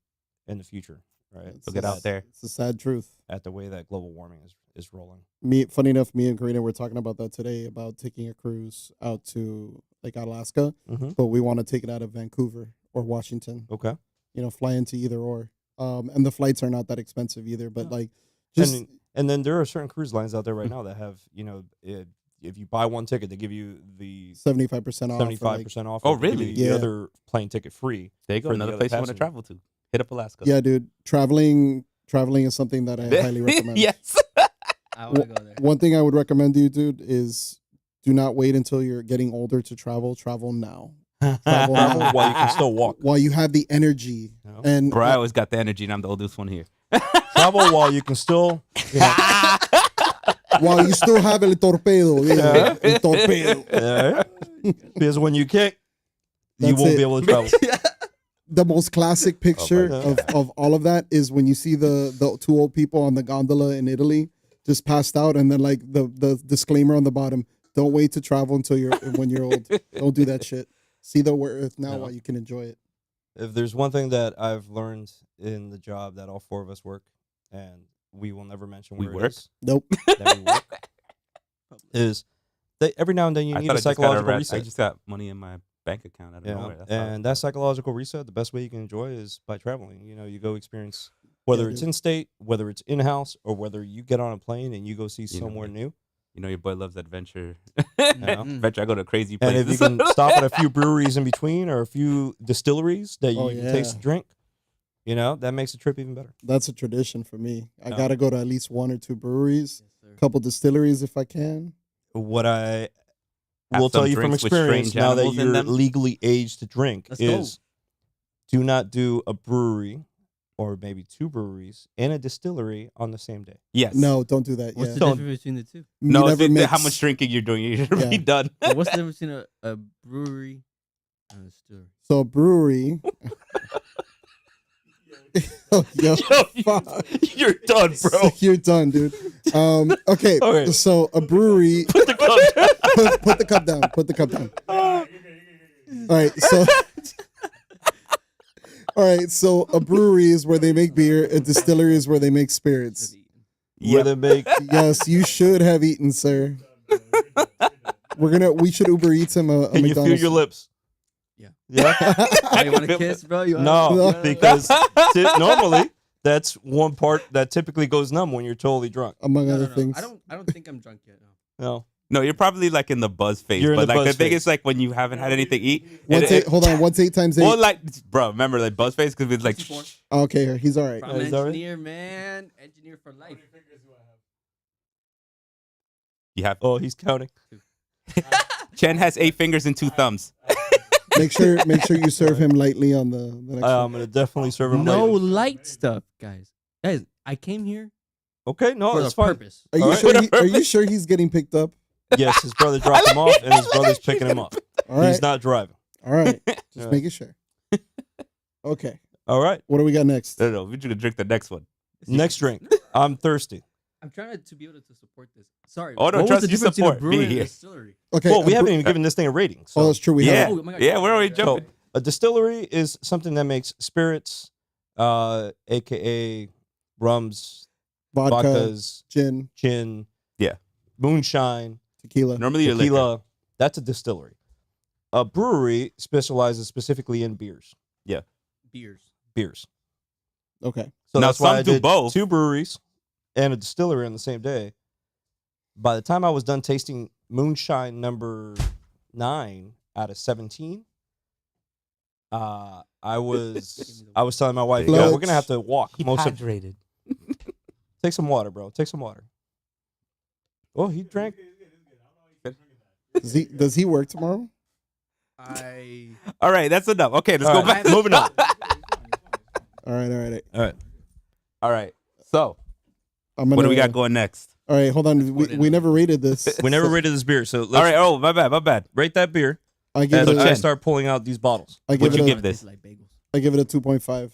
in the future, right? It's So get a- out there. It's a sad truth. At the way that global warming is rolling. Funny enough, me and Karina were talking about that today about taking a cruise out to like Alaska, Mm-hmm. but we want to take it out of Vancouver or Washington. Okay. Fly into either or. And the flights are not that expensive either. But like, just And then there are certain cruise lines out there right now that have, if you buy one ticket, they give you the 75% off. or, 75% off. Oh, or they give really? you Yeah. The other plane ticket free. There you go. for the Another other place you want to passenger. travel to. Hit up Alaska. Yeah, dude. Traveling is something that I highly recommend. Yes. I want to go there. One thing I would recommend you, dude, is do not wait until you're getting older to travel. Travel now. Travel now. While you can still walk. While you have the energy. You know? And Bro, I always got the energy, and I'm the oldest one here. Travel while you can still, while you still have el torpedo. Yeah, el torpedo. Yeah. Because when you kick, you That's won't it. be able to travel. The most classic picture God. of all of that is when you see the two old people on the gondola in Italy just passed out, and then like the disclaimer on the bottom: don't wait to travel until when you're old. Don't do that shit. See the earth now while you can enjoy it. If there's one thing that I've learned in the job that all four of us work, and we will never mention We where work? it is, Nope. that we work, is that every now and then you need a psychological I reset. just got money in my bank account out of You know? nowhere. That's how- And that psychological reset, the best way you can enjoy is by traveling. You know, you go experience, whether it's dude. in state, whether it's in house, or whether you get on a plane and you go see You know, somewhere like- new. You know, your boy loves adventure. know? Adventure. I go to crazy And places. if you can stop at a few breweries in between or a few distilleries that you Oh, can taste yeah. a drink, you know, that makes the trip even better. That's a tradition for me. I Yeah. gotta go to at least one or two breweries, Yes, sir. a couple distilleries if I can. What I Have will tell some you from drinks with experience strange now that animals in you're them. legally aged to drink Let's go. is do not do a brewery or maybe two breweries and a distillery on the same day. Yes. No, don't do that. What's Yeah, the Don't- difference between the two? You No, never it's mix. how much drinking you're doing. You should Yeah. be done. But what's the difference between a brewery and a distillery? So a brewery. Oh, yo, fuck. You're done, bro. You're done, dude. Okay, Okay. so a brewery. put the cup down. Put the cup down. All right, so. All right, so a brewery is where they make beer. A distillery is where they make spirits. Where they make Yes, you should have eaten, sir. We should Uber Eats him a can you feel McDonald's. your lips? Yeah. Yeah. Oh, you want to kiss, bro? You No, No. because normally that's one part that typically goes numb when you're totally drunk. among No, other no, no. things. I don't think I'm drunk yet. No. No. No, you're probably like in the buzz phase. You're in but the like buzz the thing phase. is like when you haven't had anything to eat. Hold on. What's 8 times 8? Well, like, bro, remember like buzz phase because it's like 64. Oh, okay, he's all right. I'm an is that right? engineer, man. Engineer for life. you have. Oh, he's counting. Chen has 8 fingers and 2 thumbs. Make sure you serve him lightly on the next I'm one. gonna definitely serve him. No later. light stuff, guys. Guys, I came here Okay, no, for a it's fine. purpose. Are you All right. sure? Are you sure he's getting picked up? Yes, his brother dropped him off, and his brother's picking him up. All right, He's not driving. all right. Just Yeah. making sure. Okay, All right. what do we got next? No, we should drink the next one. Next drink. I'm thirsty. I'm trying to be able to support this. Sorry. Oh, no, what was trust the you difference between a support brewery me and a here. distillery? Okay, Well, we a haven't even given this thing a rating. Oh, So, that's true. We Yeah. have. Oh my God. Yeah, we're already So, jumping. a distillery is something that makes spirits, aka rums, Vodka, vodkas, gin, gin, Yeah. moonshine, tequila. Normally your liquor. tequila. That's a distillery. A brewery specializes specifically in beers. beers. Beers. Okay, So Now, that's why some I do did both. 2 breweries and a distillery on the same day. By the time I was done tasting moonshine number 9 out of 17, I was telling my wife, There you "Yo, go. we're gonna have to walk Keep most of. hydrated. Take some water, bro. Take some water." Oh, he drank. does he work tomorrow? All right, that's enough. Okay, let's All go right, back. moving on. All right. All right. All right. So, I'm gonna. what do we got going next? All right, hold on. We never rated this. We never rated this beer, so let's All right. Oh, my bad. rate that beer I give as it. I A, start pulling out these bottles. I give What'd it. you A, give this? Like bagels. I give it a 2.5.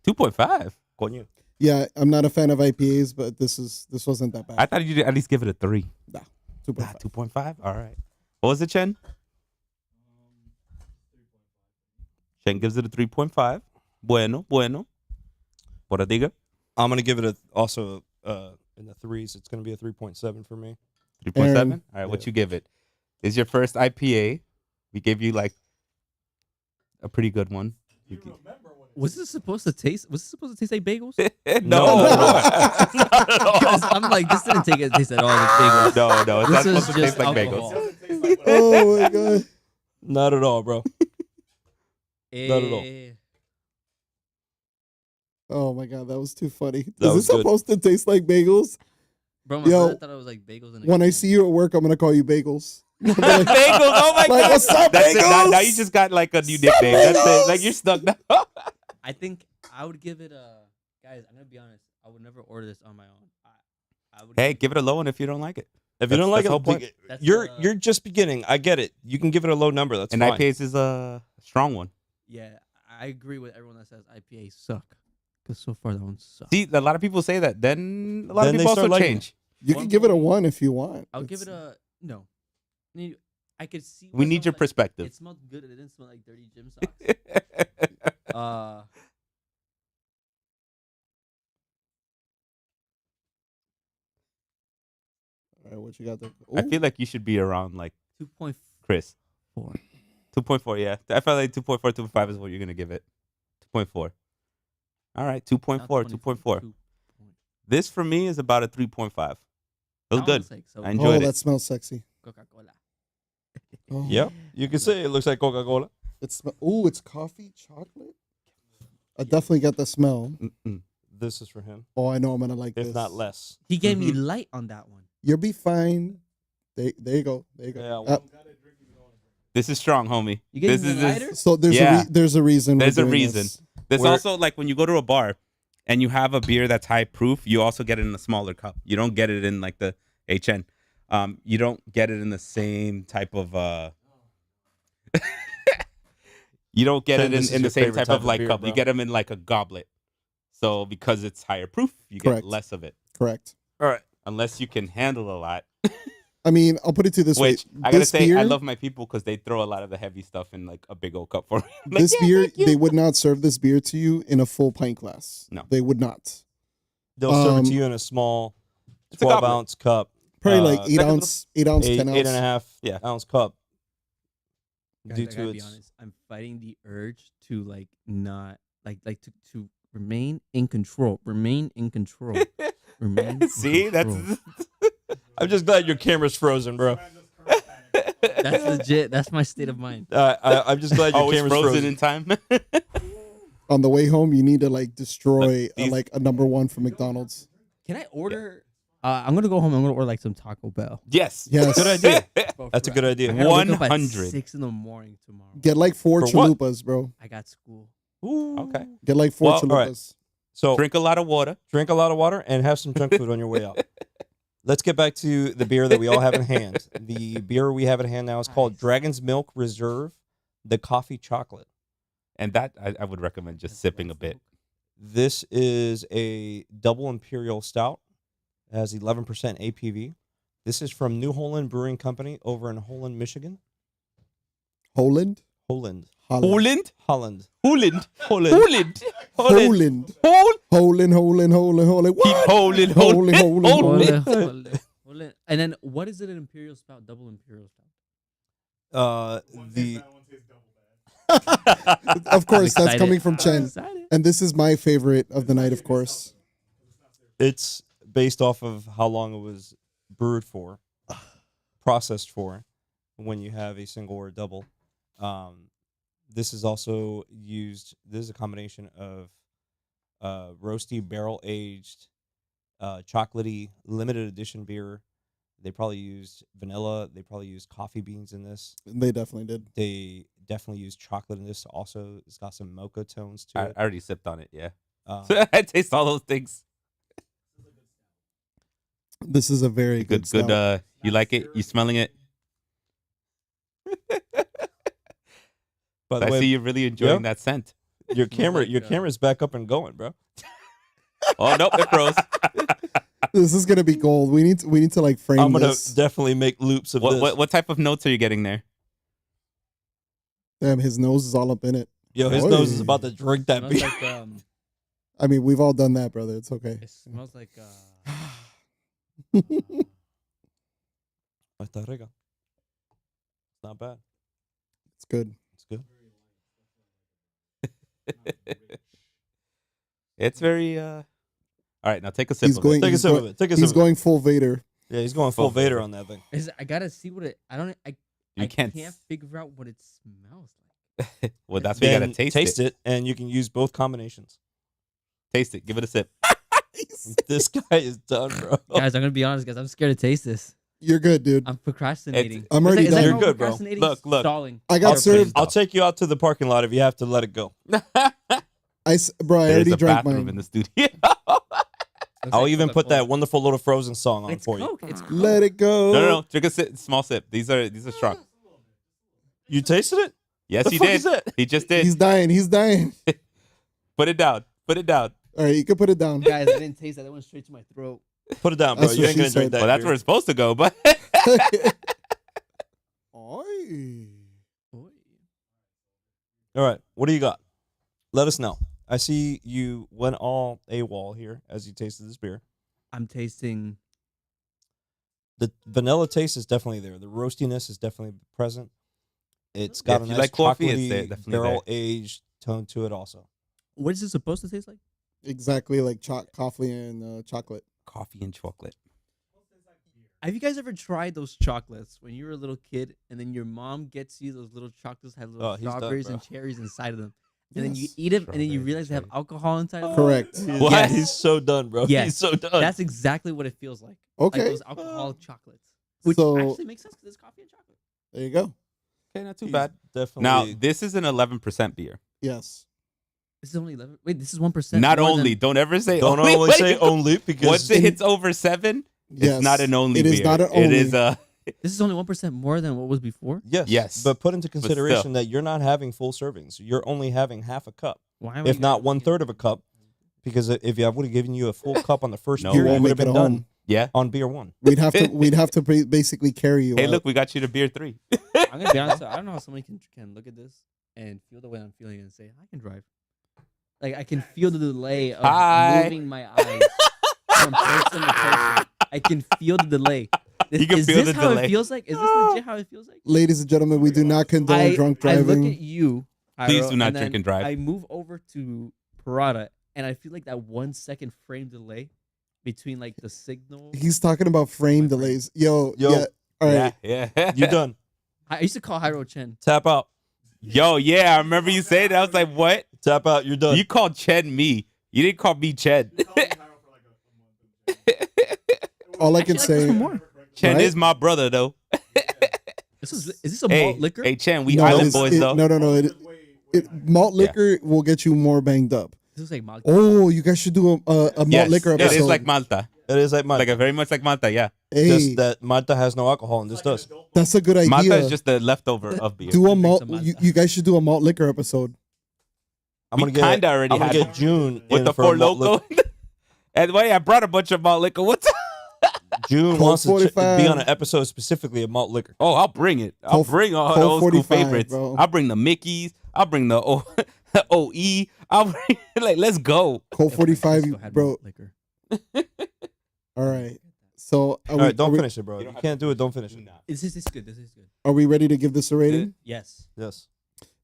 2.5. Coño. Yeah, I'm not a fan of IPAs, but this wasn't that bad. I thought you'd at least give it a 3. 2.5. 2.5. All right. What was it, Chen? Chen gives it a 3.5. Bueno. What a diga? I'm gonna give it also in the 3s. It's gonna be a 3.7 for me. 3.7. Aaron. All right. What Yeah. you give it? This is your first IPA. We gave you like a pretty good one. Was this supposed to taste? Was this supposed to taste like bagels? No. Because I'm like, this didn't taste at all like bagels. No. It's not This is supposed to taste just like alcohol. bagels. Oh my god. Not at all, bro. Not at all. Oh my god, that was too funny. That Is was this good. supposed to taste like bagels? Bro, my Yo, brother thought it was like bagels. And When I see you at work, I'm gonna call you Bagels. I'm gonna be like, Bagels. Oh my Like, god. what's up, That's it. Now bagels? you just got like a new What's up, nickname. That's bagels? it. Like you're stuck now. I think I would give it a. Guys, I'm gonna be honest. I would never order this on my own. I would Hey, give it a low one if you don't like it. If you don't like That's the whole it, point. That's, you're just beginning. I get it. You can give it a low number. That's And fine. IPAs is a strong one. Yeah, I agree with everyone that says IPAs suck. Because so far that one sucks. See, a lot of people say that. Then a lot Then of they people start also liking change. You One can give it a more. 1 if you want. I'll give it It's- a no. I could see. We what need someone your like- perspective. It smelled good. It didn't smell like dirty gym socks. All right, what you got there? I Ooh, feel like you should be around like 2.4. Chris. 2.4, yeah. I felt like 2.4, 2.5 is what you're going to give it. 2.4. All right, 2.4, Not 2.4. 2. This for me is about a 3.5. It was That good. one's like so I enjoyed oh, it. that smells sexy. Coca-Cola. Oh, Yep. You can say it looks like Coca-Cola. Oh, it's coffee, chocolate. I definitely get the smell. Mm-mm. This is for him, Oh, I know I'm gonna like if this. not less. He gave me Mhm. light on that one. You'll be fine. There you go. There you go. Yeah, Uh, This is strong, homie. You gave This me is the lighter? so there's Yeah. there's a reason. we're There's a doing reason. this. There's Where- also like when you go to a bar and you have a beer that's high proof, you also get it in a smaller cup. You don't get it in like the HN. You don't get it in the same type of you don't get Tim, it this is in the your same favorite type type of of like beer, cup. bro. You get them in like a goblet. So because it's higher proof, you Correct. get less of it. Correct. All right. Unless you can handle a lot. I mean, I'll put it to you this Which way. I gotta This say, beer, I love my people because they throw a lot of the heavy stuff in like a big old cup for me. I'm like, this "Yeah, beer. thank you." They would not serve this beer to you in a full pint glass. No. they would not. They'll serve it Um, to you in a small It's a 12 goblet. ounce cup. Probably like Uh, 8 like a ounce, 8 ounce, 10 ounce. 8.5 Yeah. ounce cup. Guys, Due I to gotta be its honest. I'm fighting the urge to like not to remain in control. Remain in control. Remain. In See, that's control. I'm just glad your camera's frozen, bro. That's legit. That's my state of mind. I'm just glad your always camera's frozen frozen. in time. On the way home, you need to like destroy Look, these- like a number one from McDonald's. Can I order? I'm gonna go home. I'm gonna order like some Taco Bell. Yes. Yes. Good idea. Bro, That's a for- good I idea. gotta wake up at 100. 6 in the morning tomorrow. Get like 4 For what? chalupas, bro. I got school. Ooh. Okay. Get like 4 Well, all right. chalupas. So Drink a lot of water. drink a lot of water and have some junk food on your way out. Let's get back to the beer that we all have in hand. The beer we have in hand now is called Nice. Dragon's Milk Reserve, the coffee chocolate. And that I would recommend just sipping a bit. This is a double imperial stout. It has 11% APV. This is from New Holland Brewing Company over in Holland, Michigan. Holland? Holland. Holland. Holland. Holland. Holland. Holland. Holland. Holland. Holland. Holland. Keep What? holding, Holy, holding, holy, holding. Hold. And then what is it? An imperial stout, double imperial stout. The Of course, I'm that's coming excited. from I'm Chen. excited. And this is my favorite of the night, of course. it's based off of how long it was brewed for, processed for, when you have a single or a double. This is also used. This is a combination of roasty, barrel aged, chocolatey, limited edition beer. They probably used vanilla. They probably used coffee beans in this. They definitely did. They definitely used chocolate in this. Also, it's got some mocha tones to I it. already sipped on it, yeah. Um, I taste all those things. This is a very good, Good, stout. you like it? You smelling it? by the I way, see you're really enjoying Yeah. that scent. your camera, like, your camera's back up and going, bro. Oh, nope, it froze. This is gonna be gold. We need to like frame I'm gonna this. definitely make loops of this. What type of notes are you getting there? Damn, his nose is all up in it. Yo, his Oy. nose is about to drink that Smells beer. like I mean, we've all done that, brother. It's okay. it smells like Está rica. It's not bad. It's good. It's good. It's very All right, now take a sip He's of going- it. Take a He's sip go- of it. Take a He's sip of it. going full Vader. Yeah, he's going full Vader on that thing. I gotta see what it. I don't. I You can't. can't figure out what it smells like. Well, that's why you Then gotta taste it. it, and you can use both combinations. Taste it. Give it a sip. This guy is done, bro. Guys, I'm gonna be honest, guys. I'm scared to taste this. You're good, dude. I'm procrastinating. I'm already Is that done. You're how good, bro. procrastinating? Look. Stalling. I got I'll served. taste I'll take you out to the parking lot if you have to let it go. Bro, I There's already a drank bathroom mine. in the studio. Looks I'll like even put Coca-Cola. that wonderful little Frozen song on It's for you. Coke. It's Coke. Let it go. No. Drink a small sip. These are strong. You tasted it? Yes, The he fuck did. is that? He just did. He's dying. He's dying. Put it down. Put it down. All right, you can put it down. Guys, I didn't taste that. That went straight to my throat. Put it down, bro. That's You what ain't she gonna drink said. that. Well, that's beer. where it's supposed to go, but Oi. All right, what do you got? Let us know. I see you went all AWOL here as you tasted this beer. I'm tasting. The vanilla taste is definitely there. The roastiness is definitely present. It's Yeah, got if a you nice like coffee, it's chocolatey, there, definitely barrel aged tone to it also. What is it supposed to taste like? Exactly like coffee and chocolate. coffee and chocolate. Have you guys ever tried those chocolates when you were a little kid, and then your mom gets you those little chocolates that have little Oh, he's done, strawberries bro. and cherries inside of them, and then you Yes. eat them, and then you Strawberries realize they have and cherries. alcohol inside of them? Correct. What? Yeah, he's so done, bro. Yes. He's so done. That's exactly what it feels like. Like Okay. those alcoholic chocolates, which So- actually makes sense because it's coffee and chocolate. There you go. Okay, not too He's bad. Definitely. Now, this is an 11% beer. Yes. This is only 11. Wait, this is 1%. Not more only. than- Don't ever say don't only. always Wait, say only because Once it hits over 7, Yes. it's not an only It beer. is not an It only. is a. This is only 1% more than what was before. yes, Yes. But put into still. consideration that you're not having full servings. You're only having half a cup, Why? am if I- not 1/3 of a cup. Because if I would have given you a full cup on the first No beer, way. you Won't would have make it been done home. Yeah. on beer 1. We'd have to basically carry you. Hey, out. look, we got you to beer 3. I'm gonna be honest. I don't know how somebody can look at this and feel the way I'm feeling and say I can drive. Like I can feel the delay of Hi. moving my eyes from person to person. I can feel the delay. You can is feel this the how delay. it feels like? Is this legit how it feels like? Ladies and gentlemen, we do not condone drunk I driving. look at you. Please Jairo, do not and drink then and drive. I move over to Parada, and I feel like that 1 second frame delay between like the signal. He's talking about frame My brain. delays. Yo. Yo. All right. Yeah. You done? I used to call Jairo Chen. Tap out. Yo, yeah, I remember you saying that. I was like, what? Tap out. You're done. You called Chen me. You didn't call me Chen. All I can Actually, like this say. one more. Chen Right? is my brother, though. Is this a Hey, malt liquor? hey, Chen, we No, island it's- boys, it- though. No. Malt liquor will get you more banged up. This is like malt. Oh, you guys should do a malt Yes, liquor it episode. is like Malta. it is like Malta. Like very much like Malta, yeah. Hey, Just that Malta has no alcohol and this does. that's a good idea. Malta is just the leftover of beer. do a Drink malt. some Malta. You guys should do a malt liquor episode. I'm We gonna get. kinda already I'm gonna had get June with in the for a Four malt Loco. liquor. And wait, I brought a bunch of malt liquor. What's June Colt wants to be 45. on an episode specifically of malt liquor. Oh, I'll bring it. I'll Colt- bring all the Colt old school 45, favorites. bro. I'll bring the Mickeys. I'll bring the OE. I'll bring like let's go. Colt 45, Francisco had bro. malt liquor. All right. So All right, don't finish it, bro. You can't do it. Don't finish it. This is good. This is good. Are we ready to give this a rating? Yes. Yes.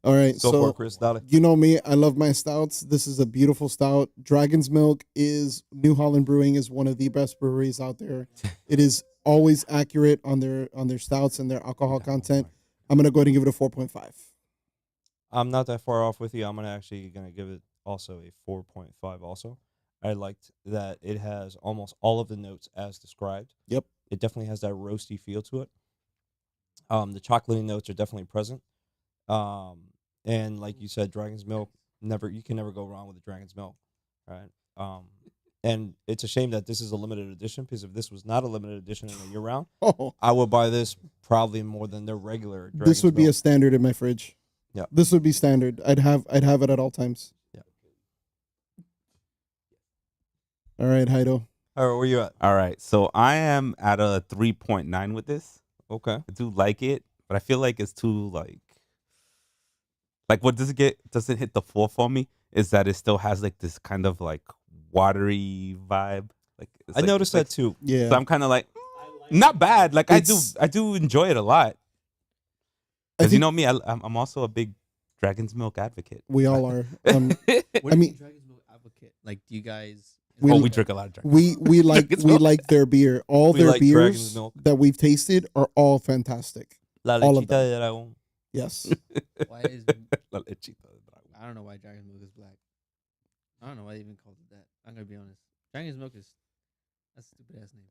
All right. Go for So it, Chris. Dale. you know me, I love my stouts. This is a beautiful stout. Dragon's Milk is New Holland Brewing is one of the best breweries out there. It is always accurate on their stouts and their alcohol content. I'm gonna go ahead and give it a 4.5. I'm not that far off with you. I'm gonna give it also a 4.5. Also, I liked that it has almost all of the notes as described. Yep. It definitely has that roasty feel to it. The chocolatey notes are definitely present. And like you said, Dragon's Milk, you can never go wrong with the Dragon's Milk, right? And it's a shame that this is a limited edition, because if this was not a limited edition and a year round, Oh, I would buy this probably more than their regular Dragon's this would be a Milk. standard in my fridge. Yeah. This would be standard. I'd have it at all times. Yeah. All right, Heido. All right, where you at? All right, so I am at a 3.9 with this. Okay. I do like it, but I feel like it's too like what doesn't hit the 4 for me is that it still has like this kind of like watery vibe. Like it's I like- noticed like- that too. Yeah. So I'm kind of like not bad. Like I It's- do enjoy it a lot. I Because you think know me, I'm also a big Dragon's Milk advocate. we all are. What I do you mean- mean, Dragon's Milk advocate? Like, do you guys? We- we drink a lot of Dragon's we like Dragon's we Milk. like their beer. All We their like Dragon's beers Milk. that we've tasted are all fantastic. La All of lechita de dragón. Yes. Why is La lechita de dragón. I don't know why Dragon's Milk is black. I don't know why they even called it that. I'm gonna be honest. Dragon's Milk is that's a stupid ass name.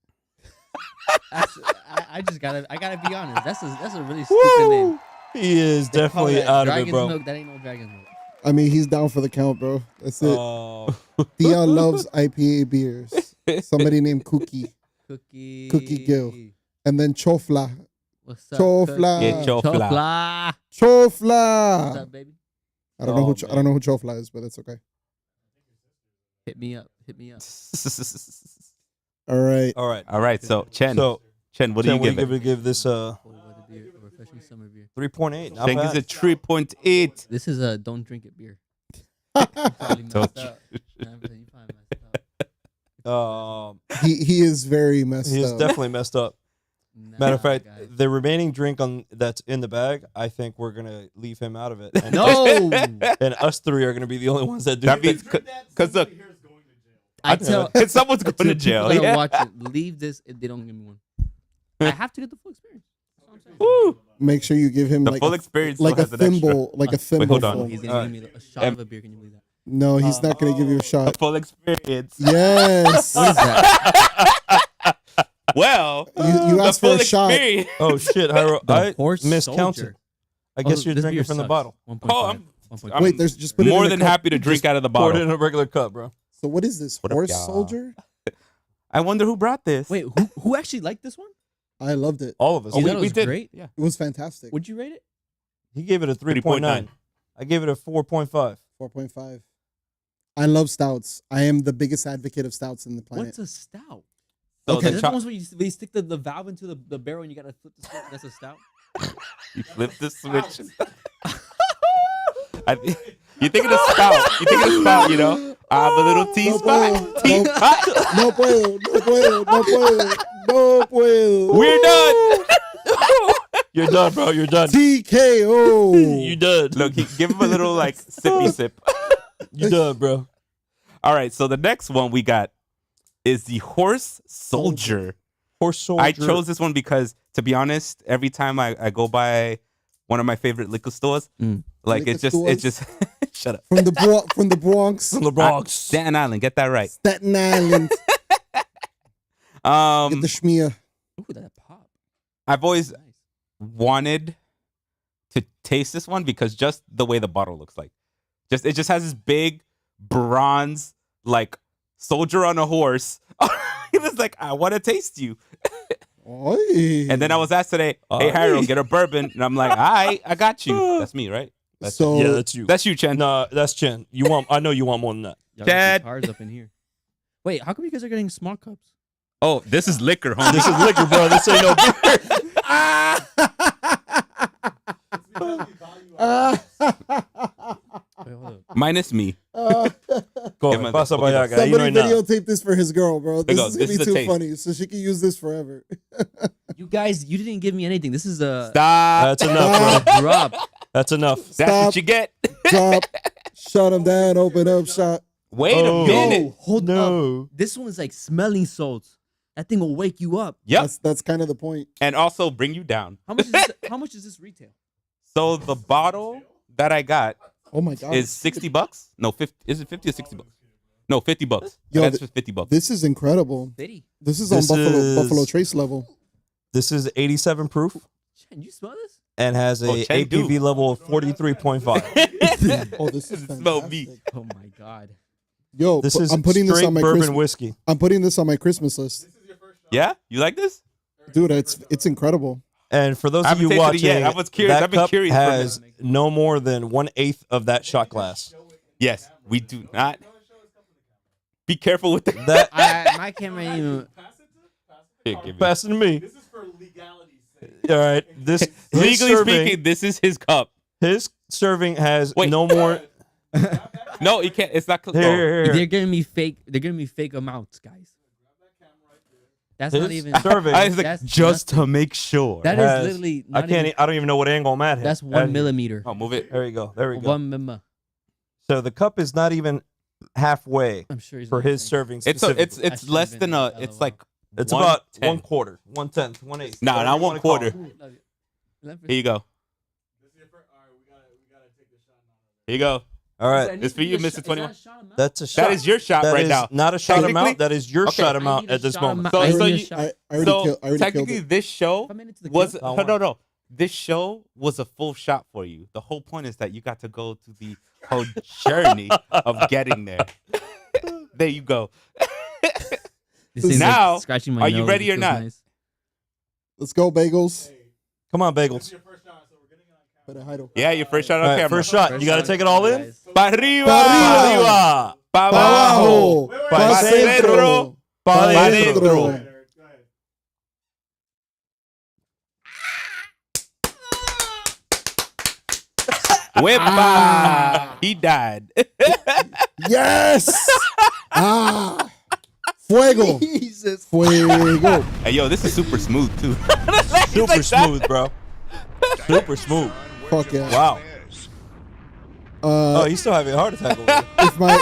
I gotta be honest. That's a really stupid name. He is They call definitely that out of it, Dragon's bro. Milk. That ain't no Dragon's Milk. I mean, he's down for the count, bro. That's it. Oh, Dion loves IPA beers. Somebody named Cookie. Cookie Gil. And then Chofla. What's up? Chofla. Yeah, Chofla. Chofla. What's up, baby? I don't know Oh, I don't know who Chofla is, but that's okay. Hit me up. All right. All right. All right, so Chen, So, what do you give it? give this Refreshing summer beer. 3.8. Not Chen bad. gives it 3.8. This is a don't drink it beer. Probably messed Don't up. You probably messed up. He is very messed He is up. definitely messed up. Nah, Matter of fact, guys. the remaining drink that's in the bag, I think we're gonna leave him out of it. And, No. and us three are gonna be the only ones that do That it. means because look, I tell someone's going to jail. People that Yeah. watch it, leave this if they don't give me one. I have to get the full experience. That's what I'm saying. Woo. Make sure you give him The like full a, experience like still a has an extra. thimble, like a thimble. hold on. full. He's gonna give me a shot of a beer. Can you believe that? No, he's not gonna give you a The shot. full experience. Yes. What is that? Well, You the asked for full a shot. experience. Oh shit, Hyro, The I horse miscounted. soldier. I guess you're this drinking beer from the sucks. bottle. 1.5. Oh, I'm- 1.5. Wait, there's just put it More in a than cup. happy to drink out of the Pour it bottle. in a regular cup, bro. So what is this? What up, Horse y'all? soldier? I wonder who brought this. Wait, who actually liked this one? I loved it. All of us. You we, thought it we was did. great? Yeah. It was fantastic. Would you rate it? He gave it a 3.9. I gave it a 4.5. 4.5. I love stouts. I am the biggest advocate of stouts in the planet. What's a stout? So Okay. Is the that the cho- ones where you stick the valve into the barrel and you gotta flip the switch? That's a stout. you flip the switch. You think of the spout. You think of the spout, you know? The little tea No spot. puedo. Tea No. spot. No puedo, no puedo, no puedo, no puedo. We're done. You're done, bro. You're done. TKO. You done. Look, give him a little like sippy sip. You done, bro. All right, so the next one we got is the Horse Soldier. Horse soldier. I chose this one because, to be honest, every time I go by one of my favorite liquor stores, like Liquor it's just shut up. from the Bronx. from the Bronx. Staten Island, get that right. Staten Island. Get the schmear. Ooh, that pop. I've always Nice. wanted to taste this one because just the way the bottle looks like, it just has this big bronze like soldier on a horse. It was like, I want to taste you. Oy. And then I was asked today, hey, Aye. Harold, get a bourbon. And I'm like, all right, I got you. That's me, right? So Yeah, that's you. That's you, Chen. No, that's Chen. You want? I know you want more than that. Y'all got Chad. some cars up in here. Wait, how come you guys are getting small cups? Oh, this is liquor, homie. This is liquor, bro. This ain't no beer. Wait, hold up. Minus me. Go Give him ahead. a- Pasa we'll para give allá, Somebody ahí no hay nada. videotape this for his girl, bro. This go. is gonna This be is a too taste. funny, so she can use this forever. You guys, you didn't give me anything. This is a Stop. That's enough, bro. drop. That's enough. That's Stop. what you get. Drop, shut him down, open up shop. Wait Oh. a minute. Yo, hold up. No. This one is like smelling salts. That thing will wake you up. Yep. That's kind of the point. And also bring you down. How much is this, how much is this retail? So the bottle that I got Oh my god, is $60. No, 50. Is it 50 or $60? No, $50. Yo, I got this for $50. this is incredible. 50. This is This on is- Buffalo Trace level. This is 87 proof Chen, you smell this? and has a Oh, Chen do. APV level of 43.5. Oh, this is Smell me. fantastic. Oh my god. Yo, This is I'm putting this straight on my bourbon Christmas. whiskey. I'm putting this on my Christmas list, Yeah? You like this? dude. It's incredible. And for those I of you haven't tasted it watching, yet. I was curious. that I've been cup curious for a has no more than 1/8 of that shot glass. Yes. We do not. Be careful with that. That My camera ain't even. Here, give me. pass it to me. This is for legality's sake. All right. This his Legally serving, speaking, this is his cup. his serving has Wait. no more. No, you can't. It's not. Here, here, here. They're giving me fake. They're giving me fake amounts, guys. That's not His even. serving. I was like, That's just to make sure. That is has- literally. I Not can't. Even, I don't even know what angle I'm at. that's 1 millimeter. Oh, move it. There you go. There we go. 1 mm. So the cup is not even halfway I'm sure he's for not his saying- serving. It's Specifically. I it's should've less been than like, a. It's LOL. like. It's about 1/10. 1/4, 1/10, 1/8. Nah, not 1/4. Love you. Love Here you go. Here you go. All right. It's for you, Mr. 21. That's a shot. That is your shot That right is now. not a shot Technically- amount. That is your Okay. shot I amount need a at this shot moment. amount. So- I so need a you- shot. I already So killed. I already killed technically, it. this show If I'm into the was kill, no. This show was a full shot for you. The whole point is that you got to go through the whole journey of getting there. There you go. This is Now, like scratching my are you nose. ready It or feels not? nice. Let's go, bagels. Come on, bagels. Better hide 'em. Yeah, your first shot on All right, camera. first shot. First You got to shot. take it all in. Guys. Pa arriba. Pa Arriba. Pa Pa abajo. abajo. Pa Pa centro. centro. Pa Pa dentro. dentro. Whippa. He died. Yes. Fuego. Jesus. Fuego. Hey, yo, this is super smooth, too. Super smooth, bro. Super smooth. Fuck yeah. Wow. Oh, Uh, he's still having a heart attack over there.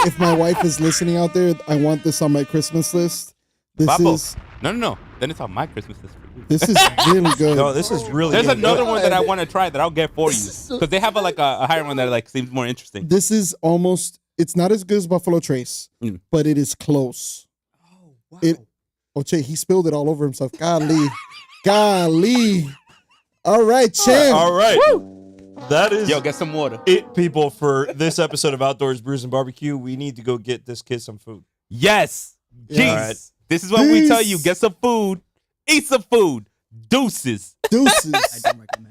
if my wife is listening out there, I want this on my Christmas list. This Papo. is No. Then it's on my Christmas list for you. this is really good. No, this is really There's good. another one that I want to try that I'll get for you. Because they have a higher one that like seems more interesting. This is almost. It's not as good as Buffalo Trace, Mm. but it is close. Oh wow. It. Oh, Che, he spilled it all over himself. Golly, golly. All right, champ. All right. That is Yo, get some water. it, people, for this episode of Outdoors Brews and Barbecue. We need to go get this kid some food. Yes. Yeah. Jeez. All right. This is what we tell you. Peace. Get some food. Eat some food. Deuces. Deuces. I don't recommend.